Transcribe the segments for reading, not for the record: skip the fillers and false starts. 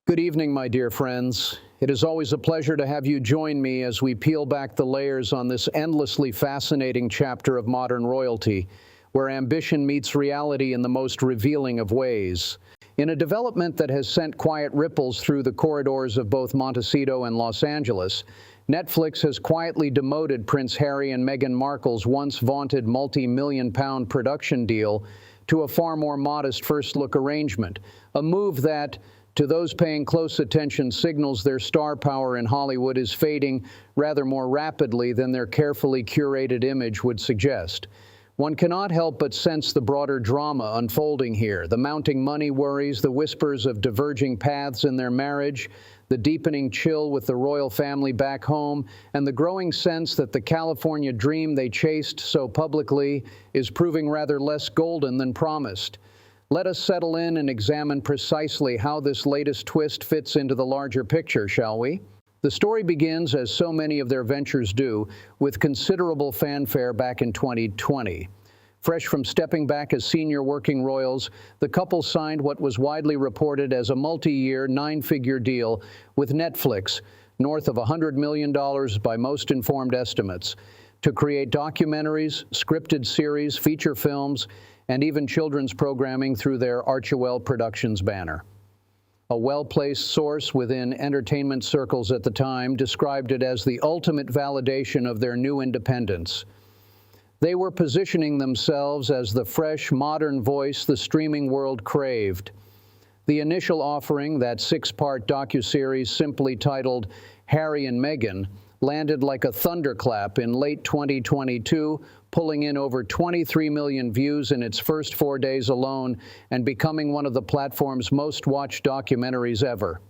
Good evening, my dear friends. It is always a pleasure to have you join me as we peel back the layers on this endlessly fascinating chapter of modern royalty, where ambition meets reality in the most revealing of ways. In a development that has sent quiet ripples through the corridors of both Montecito and Los Angeles, Netflix has quietly demoted Prince Harry and Meghan Markle's once vaunted multi-million-pound production deal to a far more modest first-look arrangement, a move that, to those paying close attention, signals their star power in Hollywood is fading rather more rapidly than their carefully curated image would suggest. One cannot help but sense the broader drama unfolding here, the mounting money worries, the whispers of diverging paths in their marriage, the deepening chill with the royal family back home, and the growing sense that the California dream they chased so publicly is proving rather less golden than promised. Let us settle in and examine precisely how this latest twist fits into the larger picture, shall we? The story begins, as so many of their ventures do, with considerable fanfare back in 2020. Fresh from stepping back as senior working royals, the couple signed what was widely reported as a multi-year, nine-figure deal with Netflix, north of $100 million by most informed estimates, to create documentaries, scripted series, feature films, and even children's programming through their Archewell Productions banner. A well-placed source within entertainment circles at the time described it as the ultimate validation of their new independence. They were positioning themselves as the fresh, modern voice the streaming world craved. The initial offering, that six-part docuseries simply titled Harry and Meghan, landed like a thunderclap in late 2022, pulling in over 23 million views in its first 4 days alone and becoming one of the platform's most watched documentaries ever.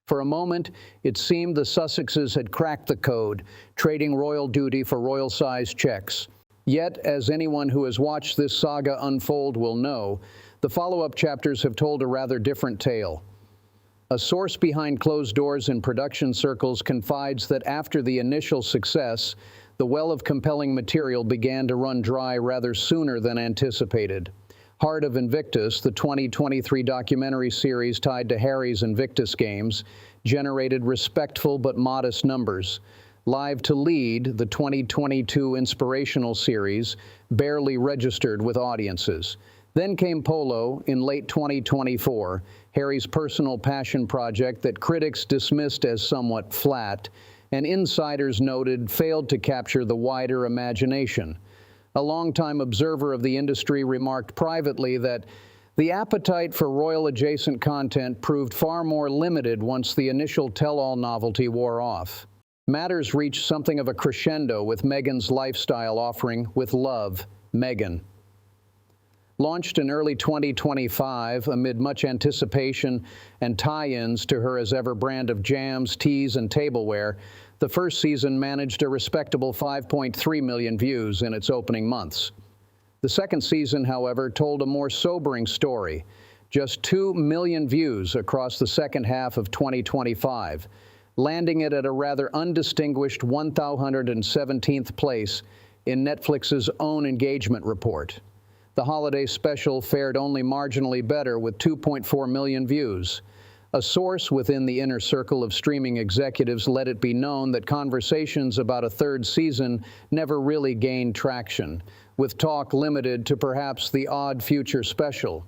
For a moment, it seemed the Sussexes had cracked the code, trading royal duty for royal-sized checks. Yet, as anyone who has watched this saga unfold will know, the follow-up chapters have told a rather different tale. A source behind closed doors in production circles confides that after the initial success, the well of compelling material began to run dry rather sooner than anticipated. Heart of Invictus, the 2023 documentary series tied to Harry's Invictus Games, generated respectful but modest numbers. Live to Lead, the 2022 inspirational series, barely registered with audiences. Then came Polo in late 2024, Harry's personal passion project that critics dismissed as somewhat flat, and insiders noted failed to capture the wider imagination. A longtime observer of the industry remarked privately that the appetite for royal-adjacent content proved far more limited once the initial tell-all novelty wore off. Matters reached something of a crescendo with Meghan's lifestyle offering With Love, Meghan. Launched in early 2025 amid much anticipation and tie-ins to her as-ever brand of jams, teas, and tableware, the first season managed a respectable 5.3 million views in its opening months. The second season, however, told a more sobering story. Just 2 million views across the second half of 2025, landing it at a rather undistinguished 1,017th place in Netflix's own engagement report. The holiday special fared only marginally better with 2.4 million views. A source within the inner circle of streaming executives let it be known that conversations about a third season never really gained traction, with talk limited to perhaps the odd future special.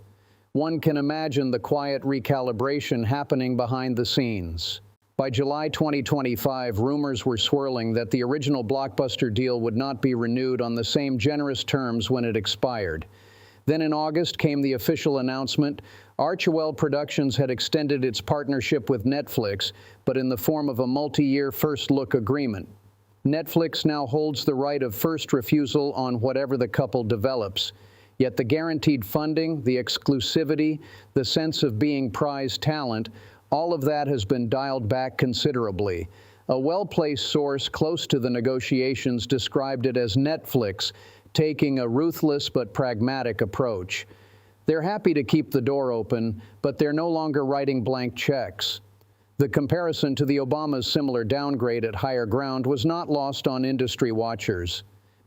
One can imagine the quiet recalibration happening behind the scenes. By July 2025, rumors were swirling that the original blockbuster deal would not be renewed on the same generous terms when it expired. Then in August came the official announcement Archewell Productions had extended its partnership with Netflix, but in the form of a multi-year first-look agreement. Netflix now holds the right of first refusal on whatever the couple develops. Yet the guaranteed funding, the exclusivity, the sense of being prized talent, all of that has been dialed back considerably. A well-placed source close to the negotiations described it as Netflix taking a ruthless but pragmatic approach. They're happy to keep the door open, but they're no longer writing blank checks. The comparison to the Obamas' similar downgrade at higher ground was not lost on industry watchers.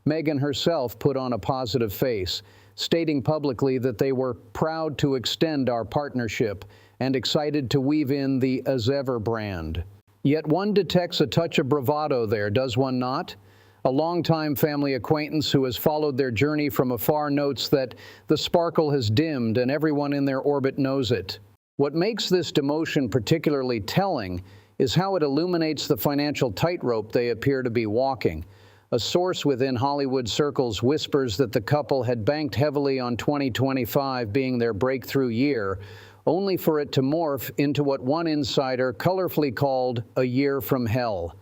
Meghan herself put on a positive face, stating publicly that they were proud to extend our partnership and excited to weave in the as ever brand. Yet one detects a touch of bravado there, does one not? A longtime family acquaintance who has followed their journey from afar notes that the sparkle has dimmed and everyone in their orbit knows it. What makes this demotion particularly telling is how it illuminates the financial tightrope they appear to be walking. A source within Hollywood circles whispers that the couple had banked heavily on 2025 being their breakthrough year, only for it to morph into what one insider colorfully called a year from hell.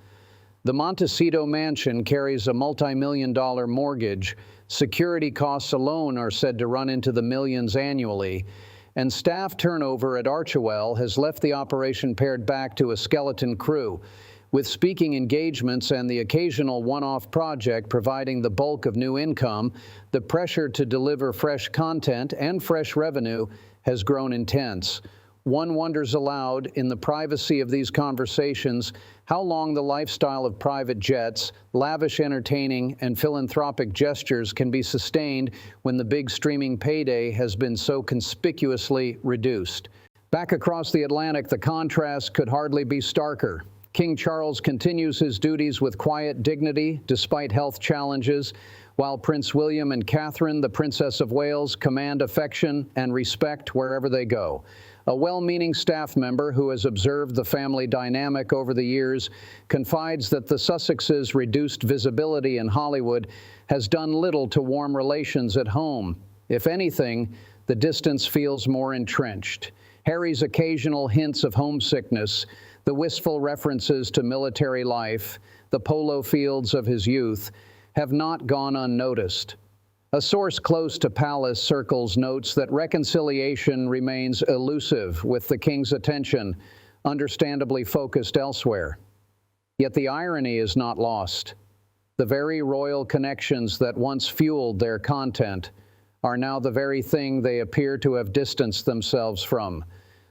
The Montecito mansion carries a multi-million-dollar mortgage. Security costs alone are said to run into the millions annually, and staff turnover at Archewell has left the operation pared back to a skeleton crew, with speaking engagements and the occasional one-off project providing the bulk of new income. The pressure to deliver fresh content and fresh revenue has grown intense. One wonders aloud, in the privacy of these conversations, how long the lifestyle of private jets, lavish entertaining, and philanthropic gestures can be sustained when the big streaming payday has been so conspicuously reduced. Back across the Atlantic, the contrast could hardly be starker. King Charles continues his duties with quiet dignity despite health challenges, while Prince William and Catherine, the Princess of Wales, command affection and respect wherever they go. A well-meaning staff member who has observed the family dynamic over the years confides that the Sussexes' reduced visibility in Hollywood has done little to warm relations at home. If anything, the distance feels more entrenched. Harry's occasional hints of homesickness, the wistful references to military life, the polo fields of his youth, have not gone unnoticed. A source close to palace circles notes that reconciliation remains elusive, with the king's attention understandably focused elsewhere. Yet the irony is not lost. The very royal connections that once fueled their content are now the very thing they appear to have distanced themselves from,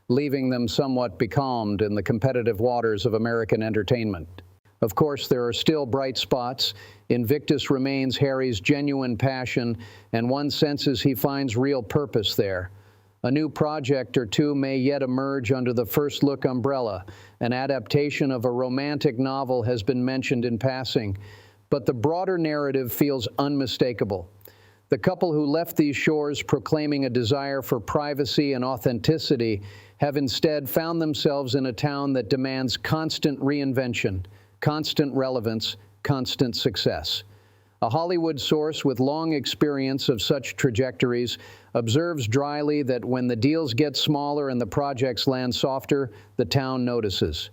leaving them somewhat becalmed in the competitive waters of American entertainment. Of course, there are still bright spots. Invictus remains Harry's genuine passion, and one senses he finds real purpose there. A new project or two may yet emerge under the First Look umbrella. An adaptation of a romantic novel has been mentioned in passing, but the broader narrative feels unmistakable. The couple who left these shores proclaiming a desire for privacy and authenticity have instead found themselves in a town that demands constant reinvention, constant relevance, constant success. A Hollywood source with long experience of such trajectories observes dryly that when the deals get smaller and the projects land softer, the town notices.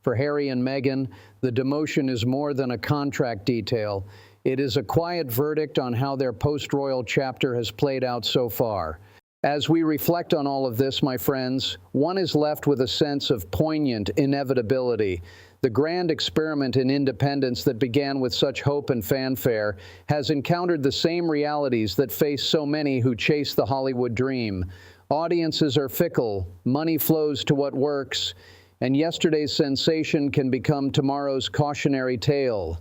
For Harry and Meghan, the demotion is more than a contract detail. It is a quiet verdict on how their post-royal chapter has played out so far. As we reflect on all of this, my friends, one is left with a sense of poignant inevitability. The grand experiment in independence that began with such hope and fanfare has encountered the same realities that face so many who chase the Hollywood dream. Audiences are fickle, money flows to what works, and yesterday's sensation can become tomorrow's cautionary tale.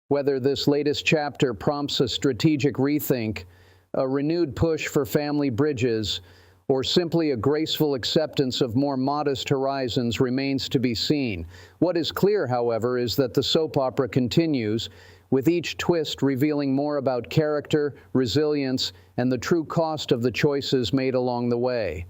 Whether this latest chapter prompts a strategic rethink, a renewed push for family bridges, or simply a graceful acceptance of more modest horizons remains to be seen. What is clear, however, is that the soap opera continues, with each twist revealing more about character, resilience, and the true cost of the choices made along the way.